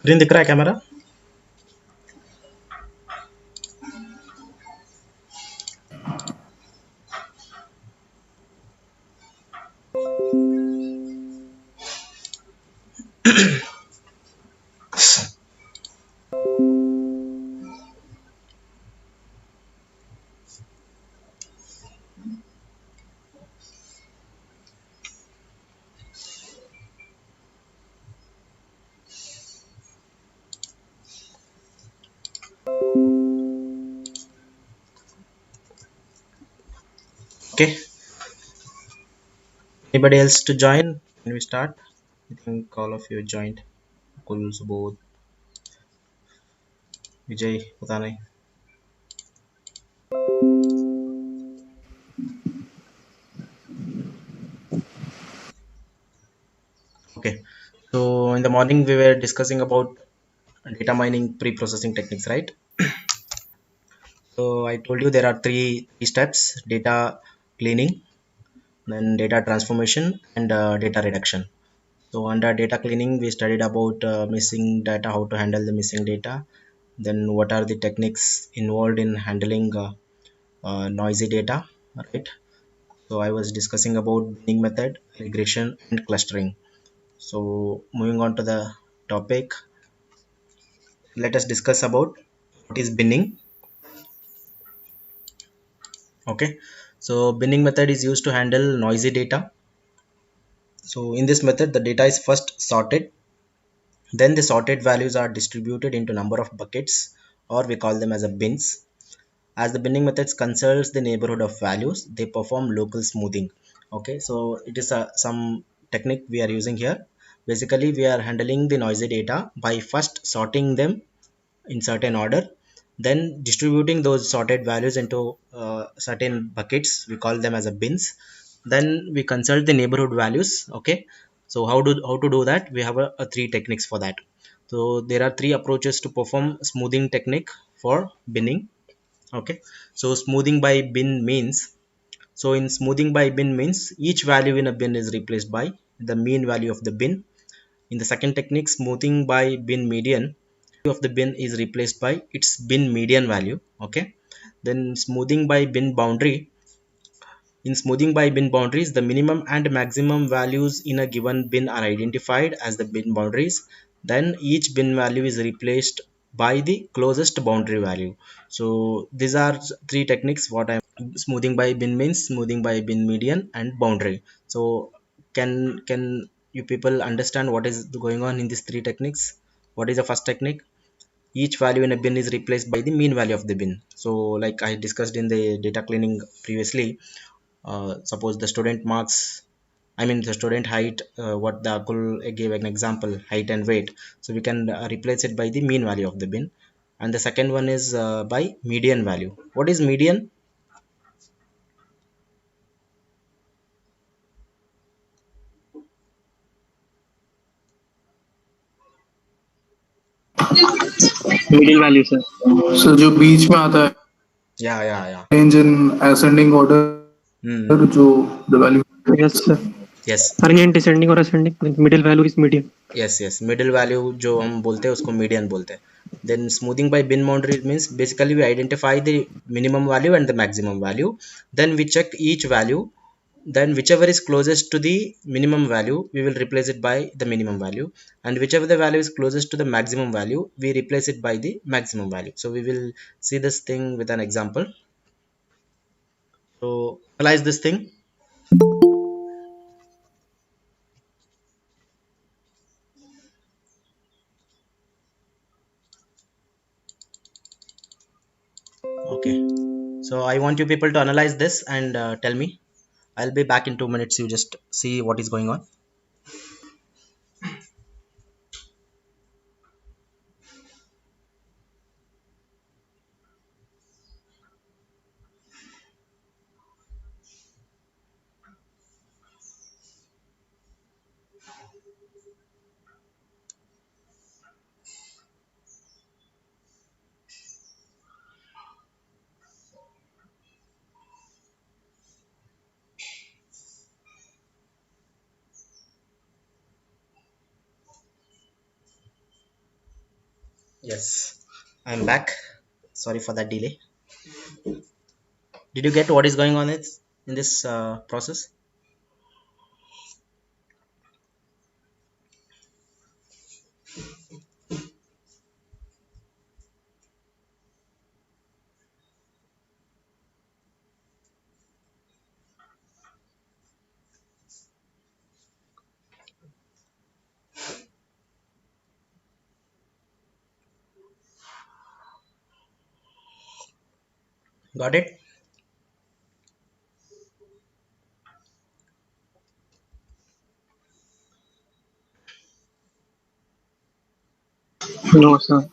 Screen दिख रहा है क्या मेरा? Okay. Anybody else to join? Can we start? I think all of you joined. Kul, Subodh, Vijay, पता नहीं. Okay. So in the morning we were discussing about data mining pre-processing techniques, right? So I told you there are three steps: data cleaning, then data transformation, and data reduction. So under data cleaning, we studied about missing data, how to handle the missing data, then what are the techniques involved in handling noisy data, right? So I was discussing about binning method, regression, and clustering. So moving on to the topic, let us discuss about what is binning. Okay, so binning method is used to handle noisy data. So in this method, the data is first sorted, then the sorted values are distributed into number of buckets, or we call them as a bins. As the binning methods considers the neighborhood of values, they perform local smoothing. Okay, so it is some technique we are using here. Basically, we are handling the noisy data by first sorting them in certain order, then distributing those sorted values into certain buckets. We call them as a bins. Then we consult the neighborhood values. Okay, so how to do that? We have a three techniques for that. So there are three approaches to perform smoothing technique for binning. Okay, so smoothing by bin means, so in smoothing by bin means each value in a bin is replaced by the mean value of the bin. In the second technique, smoothing by bin median, of the bin is replaced by its bin median value. Okay, then smoothing by bin boundary, in smoothing by bin boundaries, the minimum and maximum values in a given bin are identified as the bin boundaries. Then each bin value is replaced by the closest boundary value. So these are three techniques. What I'm smoothing by bin means smoothing by bin median and boundary. So can you people understand what is going on in these three techniques? What is the first technique? Each value in a bin is replaced by the mean value of the bin. So like I discussed in the data cleaning previously, suppose the student marks, I mean the student height, what the Akul gave an example, height and weight. So we can replace it by the mean value of the bin. And the second one is by median value. What is median? Middle value sir. Sir जो बीच में आता है Yeah. Range in ascending order Hmm. जो the value. Yes sir. Yes. Arrange descending और ascending middle value is medium. Yes, middle value जो हम बोलते हैं उसको median बोलते हैं. Then smoothing by bin boundary means basically we identify the minimum value and the maximum value. Then we check each value. Then whichever is closest to the minimum value, we will replace it by the minimum value. And whichever the value is closest to the maximum value, we replace it by the maximum value. So we will see this thing with an example. So analyze this thing. Okay. So I want you people to analyze this and tell me. I'll be back in 2 minutes. You just see what is going on. Yes, I'm back. Sorry for that delay. Did you get what is going on in this process? Got it? No, sir.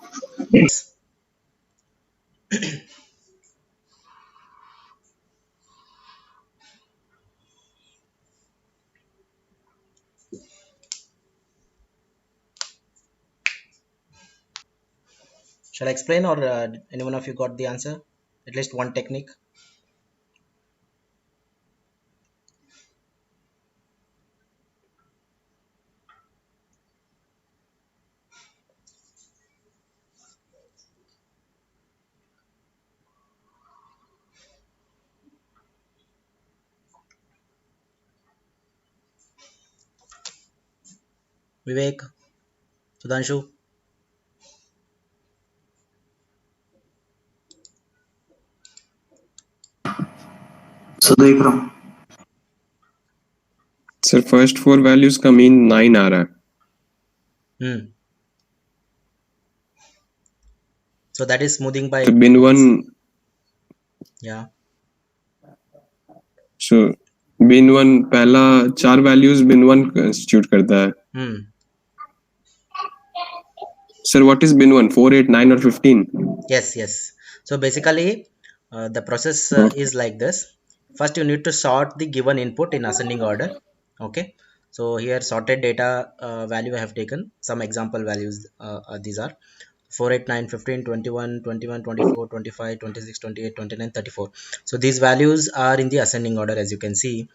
Shall I explain, or anyone of you got the answer? At least one technique. Vivek, Sudhanshu. सो देख रहा हूँ. Sir first 4 values का mean 9 आ रहा है. So that is smoothing by तो bin 1, yeah. सो bin 1 पहला 4 values bin 1 constitute करता है. Sir what is bin 1? 4, 8, 9 और 15? Yes. So basically the process is like this. First you need to sort the given input in ascending order. Okay, so here sorted data value I have taken some example values. These are 4, 8, 9, 15, 21, 21, 24, 25, 26, 28, 29, 34. So these values are in the ascending order, as you can see.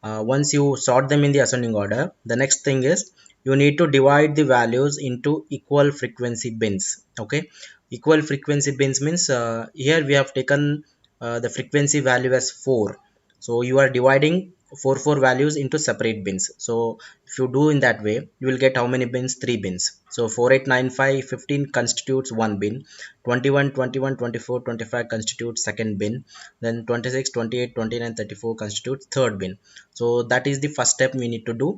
Once you sort them in the ascending order, the next thing is you need to divide the values into equal frequency bins. Okay, equal frequency bins means here we have taken the frequency value as 4. So you are dividing 4 values into separate bins. So if you do in that way, you will get how many bins? 3 bins. So 4, 8, 9, 5, 15 constitutes one bin. 21, 21, 24, 25 constitutes second bin. Then 26, 28, 29, 34 constitutes third bin. So that is the first step we need to do.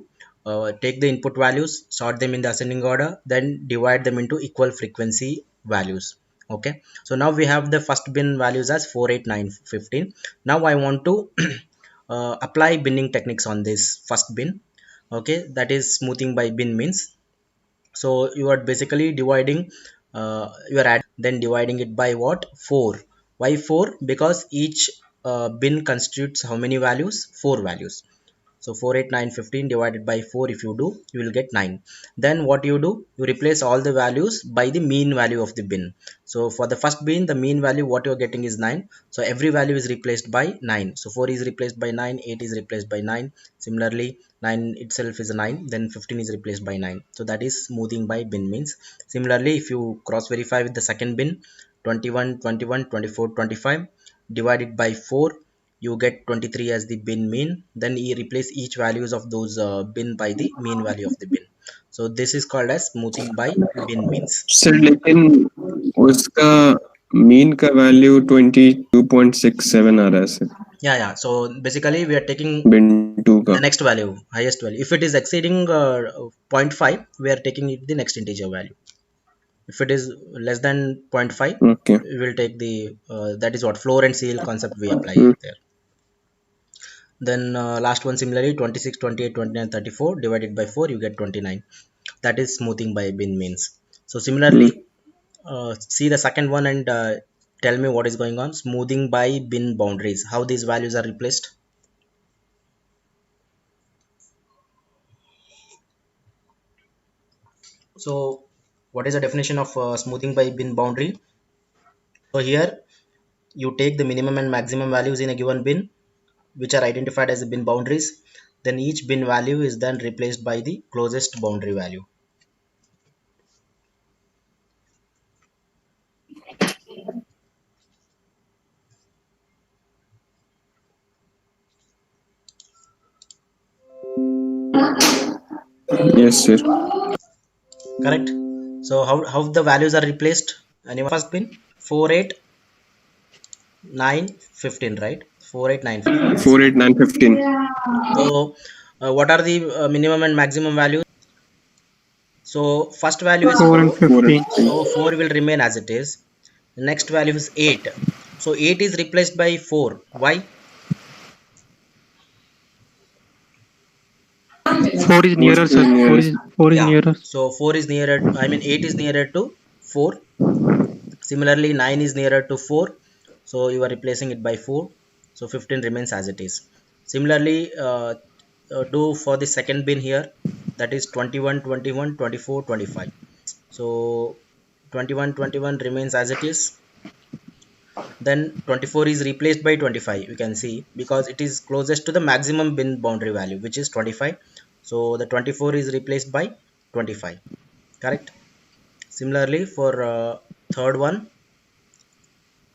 Take the input values, sort them in the ascending order, then divide them into equal frequency values. Okay, so now we have the first bin values as 4, 8, 9, 15. Now I want to apply binning techniques on this first bin. Okay, that is smoothing by bin means. So you are basically dividing, you are adding, then dividing it by what? 4. Why 4? Because each bin constitutes how many values? 4 values. So 4, 8, 9, 15 divided by 4, if you do, you will get 9. Then what you do, you replace all the values by the mean value of the bin. So for the first bin, the mean value what you're getting is 9. So every value is replaced by 9. So 4 is replaced by 9, 8 is replaced by 9. Similarly 9 itself is a 9, then 15 is replaced by 9. So that is smoothing by bin means. Similarly, if you cross verify with the second bin, 21, 21, 24, 25 divided by 4, you get 23 as the bin mean. Then you replace each values of those bin by the mean value of the bin. So this is called as smoothing by bin means. Sir लेकिन उसका mean का value 22.67 आ रहा है sir. Yeah, so basically we are taking bin 2 का the next value, highest value. If it is exceeding 0.5, we are taking it the next integer value. If it is less than 0.5, okay. we will take the that is what floor and seal concept we apply there. Then last one, similarly 26, 28, 29, 34 divided by 4, you get 29. That is smoothing by bin means. So similarly, see the second one and tell me what is going on. Smoothing by bin boundaries, how these values are replaced. So what is the definition of smoothing by bin boundary? So here you take the minimum and maximum values in a given bin, which are identified as the bin boundaries. Then each bin value is then replaced by the closest boundary value. Yes, sir. Correct. So how the values are replaced? Anyone? First bin 4, 8, 9, 15, right? 4, 8, 9, 15. 4, 8, 9, 15. So what are the minimum and maximum values? So first value is 4 and 4, 4 and 15. 15. so 4 will remain as it is. The next value is 8, so 8 is replaced by 4. Why? 4 is 4 nearer, is sir. 4 nearest. is 4 is Yeah, nearer. so 4 is nearer, I mean 8 is nearer to 4. Similarly 9 is nearer to 4, so you are replacing it by 4, so 15 remains as it is. Similarly do for the second bin here, that is 21, 21, 24, 25. So 21, 21 remains as it is. Then 24 is replaced by 25, you can see, because it is closest to the maximum bin boundary value, which is 25. So the 24 is replaced by 25. Correct. Similarly for third one,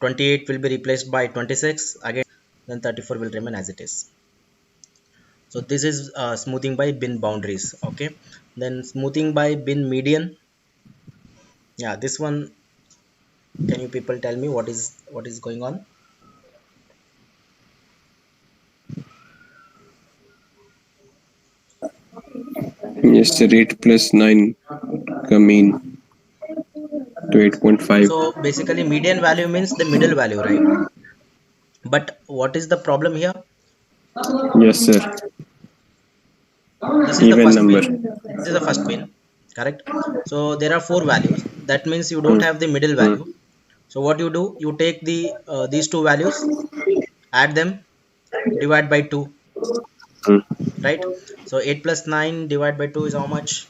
28 will be replaced by 26 again, then 34 will remain as it is. So this is smoothing by bin boundaries. Okay, then smoothing by bin median. Yeah, this one, can you people tell me what is going on? Yes, sir. 8 plus 9 का mean to 8.5. So basically median value means the middle value, right? But what is the problem here? Yes, sir. This is the Even first number. bin. This is the first bin, correct? So there are four values. That means you don't Hmm. have the middle Hmm. value. So what you do, you take the these two values, add them, divide by 2, Hmm. right? So 8 plus 9 divided by 2 is how much?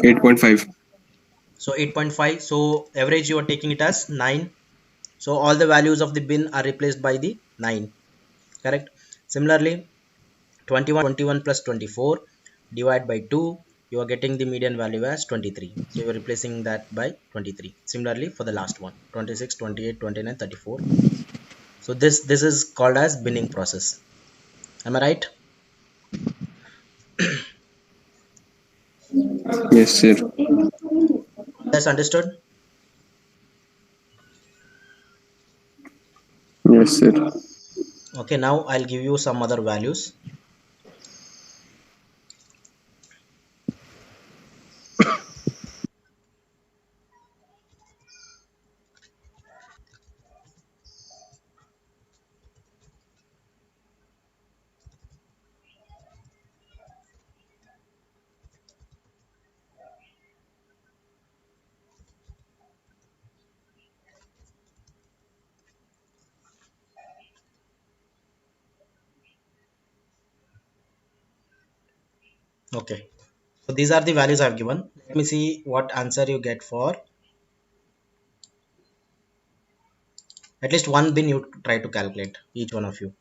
8.5. So 8.5. So average you are taking it as 9. So all the values of the bin are replaced by the 9, correct? Similarly 21 plus 24 divide by 2, you are getting the median value as 23, so you are replacing that by 23. Similarly for the last one, 26, 28, 29, 34. So this is called as binning process. Am I right? Yes, sir. That's understood. Yes, sir. Okay, now I'll give you some other values. Okay, so these are the values I've given. Let me see what answer you get for at least one bin. You try to calculate, each one of you.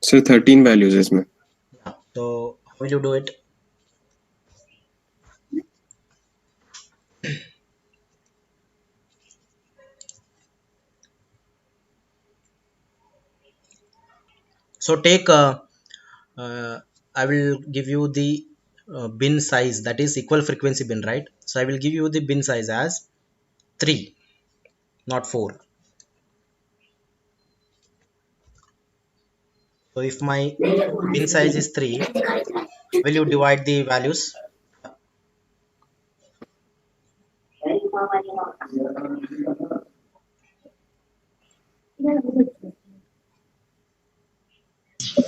Sir, 13 values इसमें. Yeah, so how will you do it? So take uh, I will give you the bin size, that is equal frequency bin, right? So I will give you the bin size as 3, not 4. So if my bin size is 3, will you divide the values?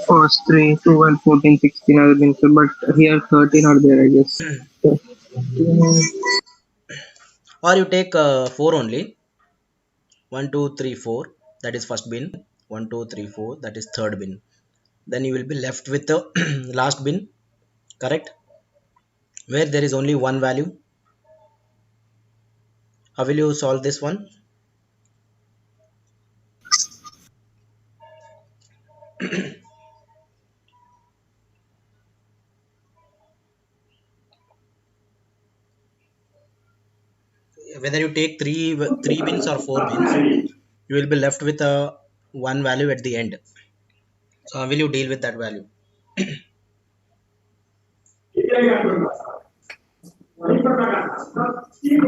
First 3, 12, 14, 16 are been, sir. But here 13 are there, I guess. Or you take 4 only. 1, 2, 3, 4. That is first bin. 1, 2, 3, 4. That is third bin. Then you will be left with the last bin, correct? Where there is only one value. How will you solve this one? whether you take three bins or four bins, you will be left with a one value at the end. So how will you deal with that value?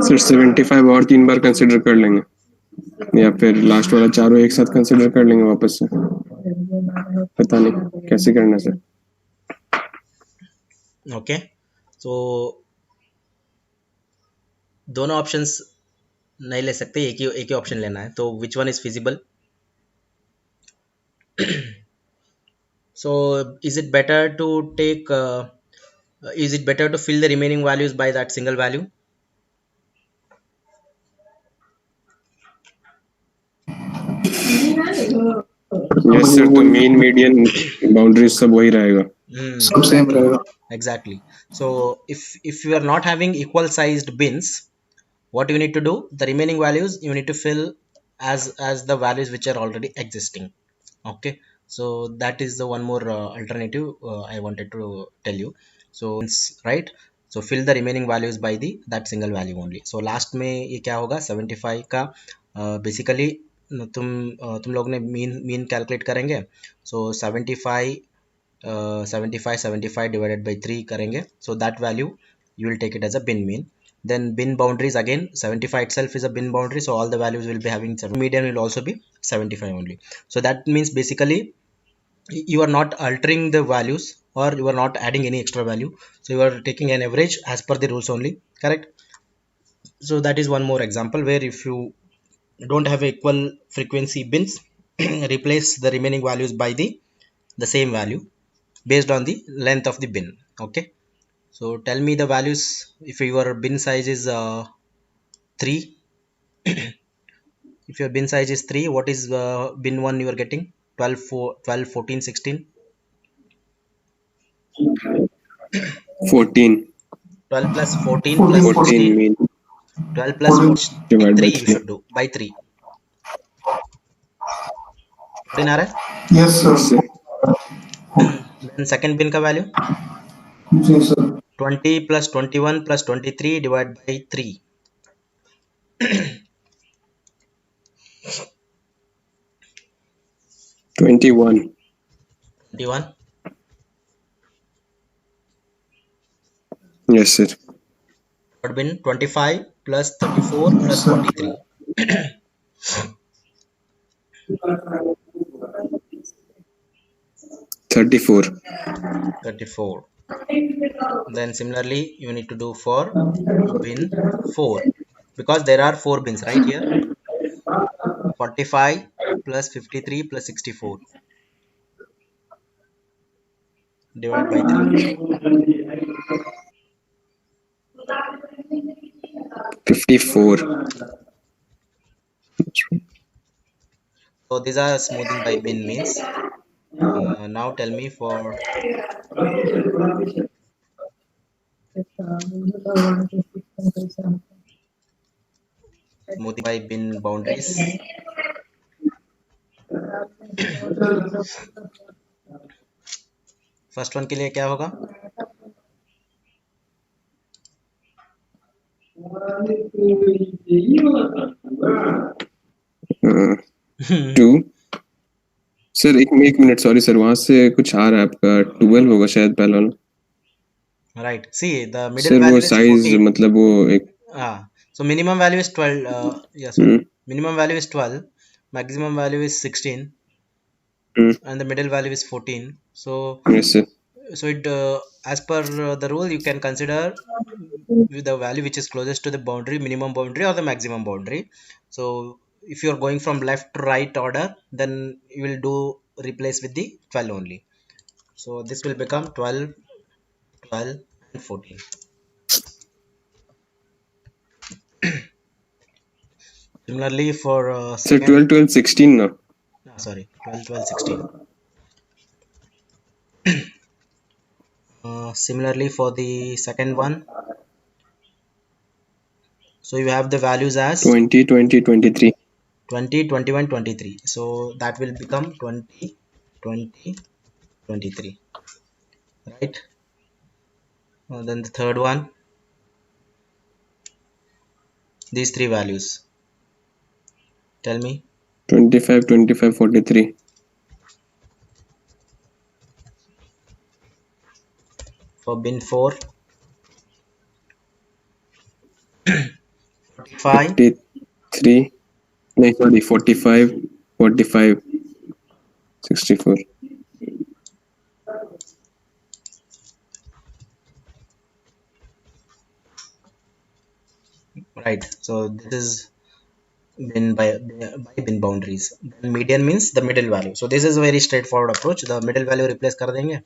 सिर्फ 75 और 3 बार consider कर लेंगे या फिर last वाला चारों एक साथ कंसिडर कर लेंगे वापस से, पता नहीं कैसे करना सर. ओके, तो दोनों ऑप्शंस नहीं ले सकते, एक ही ऑप्शन लेना है. तो which one is feasible? So is it better to fill the remaining values by that single value? Yes sir, तो मेन मीडियन बाउंड्रीज सब वही रहेगा. सब सेम रहेगा. Exactly. So if you are not having equal sized bins, what you need to do, the remaining values you need to fill as the values which are already existing. Okay, so that is the one more alternative I wanted to tell you. So right, so fill the remaining values by the that single value only. So last में ये क्या होगा, 75 का basically तुम लोग ने mean calculate करेंगे. सो 75 divided by 3 करेंगे. So that value you will take it as a bin mean. Then bin boundaries, again 75 itself is a bin boundary, so all the values will be having 7. Median will also be 75 only. So that means basically you are not altering the values or you are not adding any extra value, so you are taking an average as per the rules only, correct? So that is one more example where if you don't have equal frequency bins, replace the remaining values by the same value based on the length of the bin. Okay, so tell me the values. If your bin size is 3, if your bin size is 3, what is bin 1 you are getting? 12, 12, 14, 16. 14. 12 plus 14 plus 14, 16. 14 mean 12 plus 14. 14 by divided by 3 you 3. should do, by 3. 14 आ रहा है. Yes, sir. Then second bin का value ji sir. 20 plus 21 plus 23 divided by 3. 21. 21. Yes sir. Third bin 25 plus 34 Yes, plus sir. 43. 34. 34. Then similarly you need to do for bin 4, because there are 4 bins right here. 45 plus 53 plus 64 divided by 3. 54. So these are smoothing by bin means. Now tell me for smoothing by bin boundaries. First one के लिए क्या होगा? To. Sir एक minute, sorry sir, वहां से कुछ आ रहा है आपका. 12 होगा शायद पहला वाला. Right, see the middle sir वो वैल्यू इज साइज 14. मतलब वो एक. So minimum value is 12. Yeah, sorry. Minimum value is 12. Maximum value is 16, and the middle value is 14. So yes sir. it as per the rule you can consider with the value which is closest to the boundary, minimum boundary or the maximum boundary. So if you are going from left to right order, then you will do replace with the 12 only. So this will become 12, 12 and 14. Similarly for sir second, 12, 12, 16 ना. sorry, 12, 12, 16. Similarly for the second one, so you have the values as 20, 20, 23. 20, 21, 23. So that will become 20, 20, 23, right? Then the third one, These three values. Tell me. 25, 25, 43. For bin 4, 45. 53. No, sorry, 45, 45, 64. Right. So this is bin by bin boundaries. Then median means the middle value. So this is a very straightforward approach. The middle value replace कर देंगे.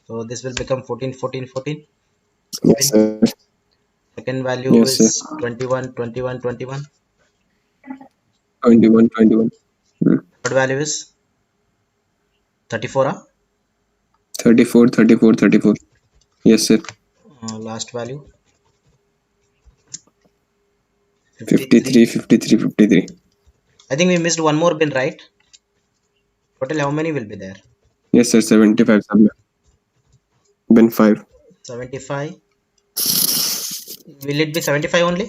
So this will become 14, 14, 14. Yes, Fine. sir. Second value Yes, sir. is 21, 21, 21. 21, 21. Hmm. Third value is 34. 34, 34, 34. Yes, sir. Last value 53. 53, 53, 53. I think we missed one more bin, right? Total how many will be there? Yes, sir. 75. Sir. Bin 5. 75. Will it be 75 only?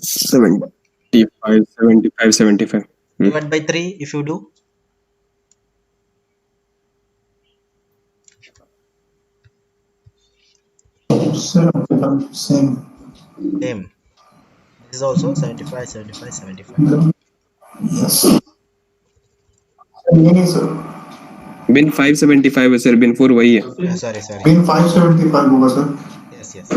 75, 75, 75. Hmm. Divide by 3 if you do. Same. Same. This is also 75, 75, 75. Yes. नहीं sir बिन 575 है sir, बिन 4 वही है. Sorry, sorry. Pin 575 होगा sir Yes, yes.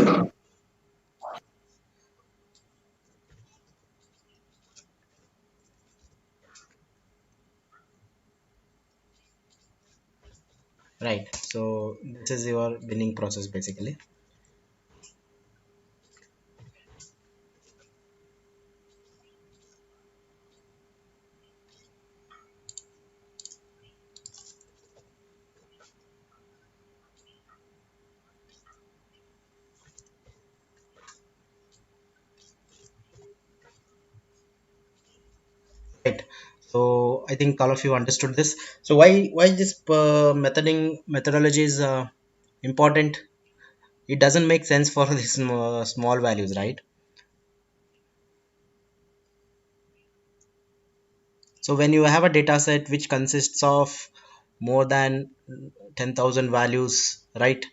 Right. So this is your binning process basically. Right. So I think all of you understood this. So why this methodology is important? It doesn't make sense for these small values, right? So when you have a data set which consists of more than 10,000 values, right?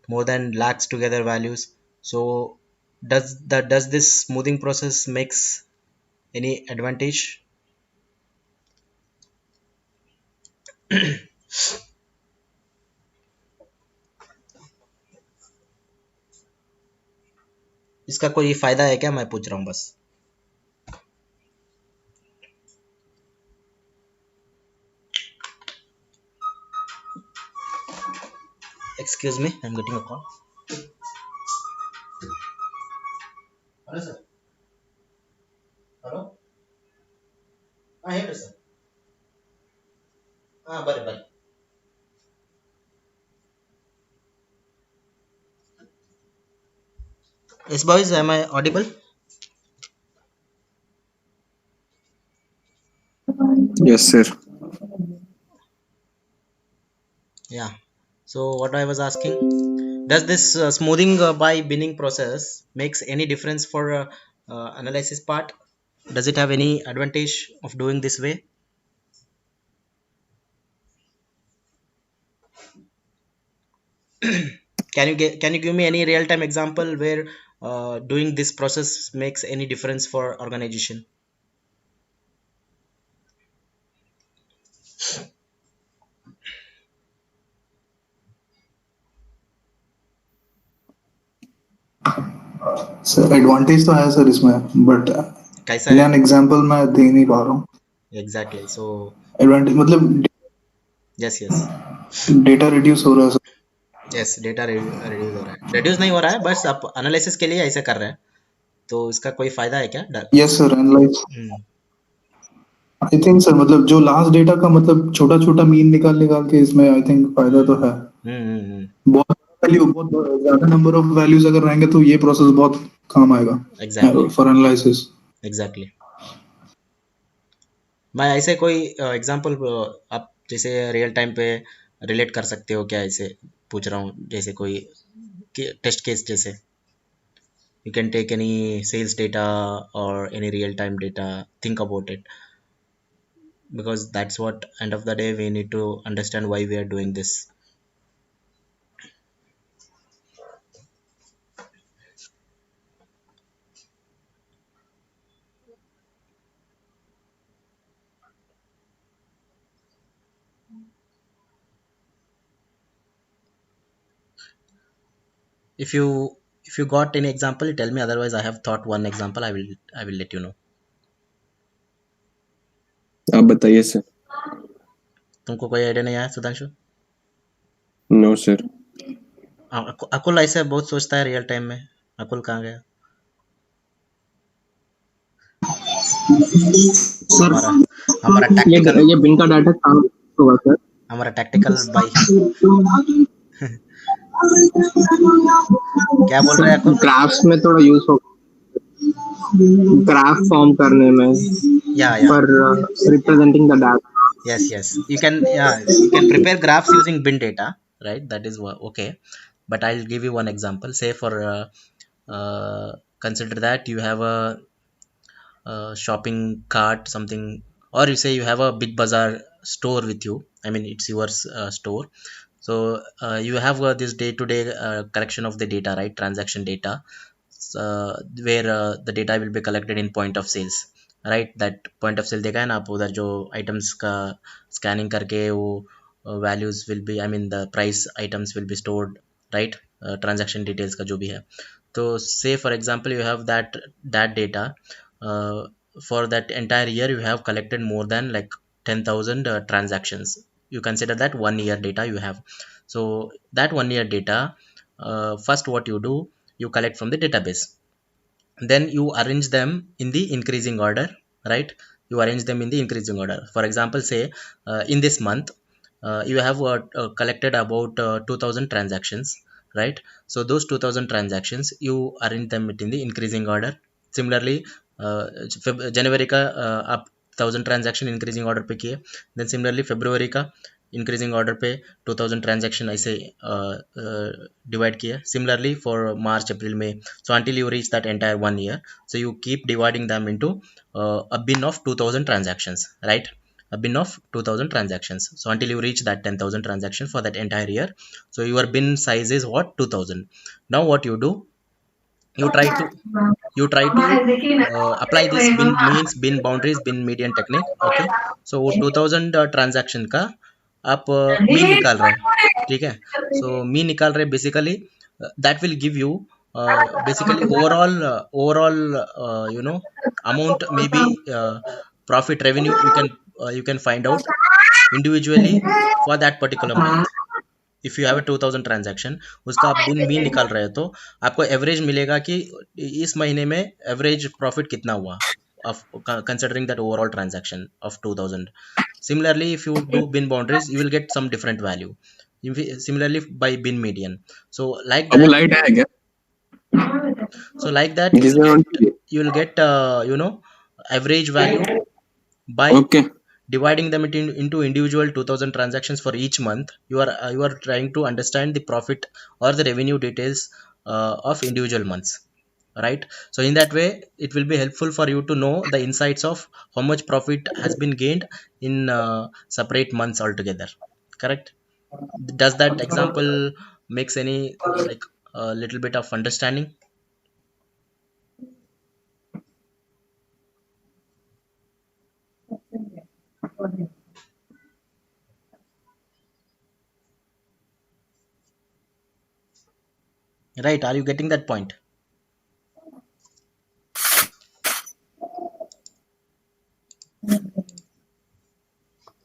More than lakhs together values. So does this smoothing process makes any advantage? इसका कोई फायदा है क्या, मैं पूछ रहा हूँ बस. Excuse me, I'm getting a call. Hello sir. Hello. ಹೇಳ್ರಿ ಸರ್. ಬರ್ರಿ ಬರ್ರಿ. Yes boys, am I audible? Yes, sir. Yeah. So what I was asking, does this smoothing by binning process makes any difference for analysis part? Does it have any advantage of doing this way? Can you give me any real time example where doing this process makes any difference for organization? Sir advantage तो है sir इसमें but कैसा है? An example मैं दे नहीं पा रहा हूँ Exactly. So एडवांटेज मतलब yes, yes. डेटा रिड्यूस हो रहा है सर Yes, डेटा रिड्यूस हो रहा है, रिड्यूस नहीं हो रहा है, बस आप एनालिसिस के लिए ऐसे कर रहे हैं, तो इसका कोई फायदा है क्या? Yes sir analyse hmm. I think sir मतलब जो लास्ट डेटा का मतलब छोटा छोटा मीन निकाल निकाल के इसमें आई थिंक फायदा तो है बहुत वैल्यू बहुत ज्यादा नंबर ऑफ वैल्यूज अगर रहेंगे तो ये प्रोसेस बहुत काम आएगा एग्जैक्टली, फॉर एनालिसिस एग्जैक्टली. मैं ऐसे कोई एग्जांपल आप जैसे रियल टाइम पे रिलेट कर सकते हो क्या, ऐसे पूछ रहा हूँ, जैसे कोई टेस्ट केस जैसे. You can take any sales data or any real-time data, think about it, because that's what end of the day we need to understand why we are doing this. If you got any example, tell me, otherwise I have thought one example, I will let you know. आप बताइए sir. तुमको कोई idea नहीं आया Sudhanshu? No sir. अकुल ऐसे बहुत सोचता है रियल टाइम में. अकुल कहाँ गया? सर हमारा हमारा टैक्टिकल ये बिन का डाटा कहाँ होगा सर? हमारा टैक्टिकल बाई. क्या बोल रहे हैं अकुल? ग्राफ्स में थोड़ा यूज हो, ग्राफ फॉर्म करने में, या पर representing the data. yes, you can prepare graphs using bin data, right? That is okay, but I'll give you one example. Say for consider that you have a shopping cart something, or you say you have a big bazaar store with you. I mean, it's your store. So you have this day-to-day collection of the data, right? Transaction data, where the data will be collected in point of sales, right? That point of sale देखा है ना आप उधर, जो items का scanning करके वो values will be, I mean the price items will be stored, right? Transaction details का जो भी है. तो say for example you have that data, uh, for that entire year you have collected more than like 10,000 transactions. You consider that 1 year data you have. So that 1 year data, first what you do, you collect from the database, then you arrange them in the increasing order, right? You arrange them in the increasing order. For example, say in this month you have collected about 2000 transactions, right? So those 2000 transactions you arrange them in the increasing order. Similarly, जनवरी का आप 1000 transaction increasing order पे किए, then similarly फरवरी का increasing order पे 2000 transaction ऐसे divide किया. Similarly for March अप्रैल में, so until you reach that entire 1 year, so you keep dividing them into a bin of 2000 transactions, right? A bin of 2000 transactions, so until you reach that 10,000 transaction for that entire year. So your bin size is what? 2000. Now what you do, you try to apply this bin means, bin boundaries, bin median technique. Okay, so वो 2000 transaction का आप mean निकाल रहे हैं, ठीक है? So mean निकाल रहे basically, that will give you basically overall amount, maybe profit revenue you can find out individually for that particular month. If you have 2000 transaction, उसका आप बिन मीन निकाल रहे हो, तो आपको एवरेज मिलेगा कि इस महीने में एवरेज प्रॉफिट कितना हुआ of considering that overall transaction of 2000. Similarly, if you do bin boundaries, you will get some different value. Similarly by bin median. So like अब वो that, लाइट है क्या? you will Gizna on get TV. average value by Okay. dividing them into individual 2000 transactions for each month. You are trying to understand the profit or the revenue details of individual months, right? So in that way it will be helpful for you to know the insights of how much profit has been gained in separate months altogether. Correct? Does that example makes any like a little bit of understanding? Right? Are you getting that point?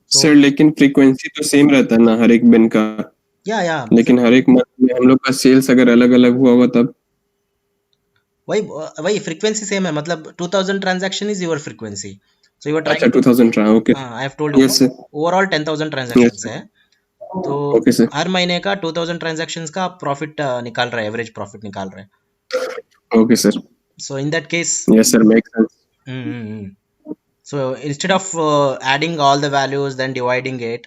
So sir लेकिन frequency तो same रहता है ना हर एक बिन का, yeah, लेकिन हर एक month में हम लोग का सेल्स अगर अलग अलग हुआ होगा तब. वही फ्रीक्वेंसी सेम है, मतलब 2000 transaction is your frequency. So you are अच्छा trying to, 2000 try. Okay. I have told you yes sir. Overall 10,000 yes transactions sir. है. तो ओके सर. हर महीने का 2000 ट्रांजैक्शंस का प्रॉफिट निकाल रहे हैं, एवरेज प्रॉफिट निकाल रहे हैं. Okay sir. So in that case, yes sir, make sense. so instead of adding all the values then dividing it,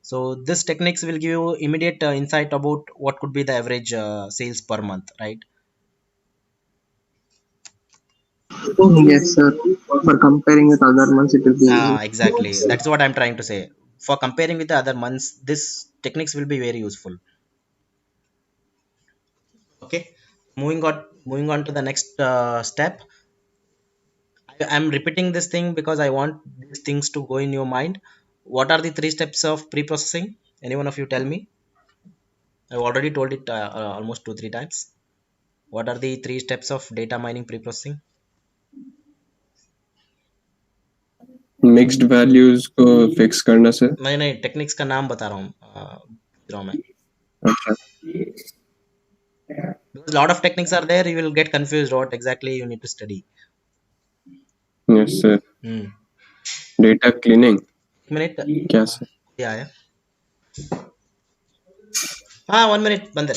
so this techniques will give you immediate insight about what could be the average sales per month, right? Yes, sir. For comparing with other months, it will be easy. Exactly, that's what I'm trying to say. For comparing with the other months, this techniques will be very useful. Okay, moving on to the next step. I'm repeating this thing because I want these things to go in your mind. What are the three steps of pre-processing? Any one of you tell me? I've already told it almost 2 3 times. What are the three steps of data mining pre-processing? Mixed values को fix करना sir. मैं techniques का नाम बता रहा हूँ, पूछ रहा हूँ मैं. अच्छा. Because a lot of techniques are there, you will get confused what exactly you need to study. Yes sir. Hmm. Data cleaning. एक मिनट. क्या सर? कोई आया? हाँ, 1 minute बंद है.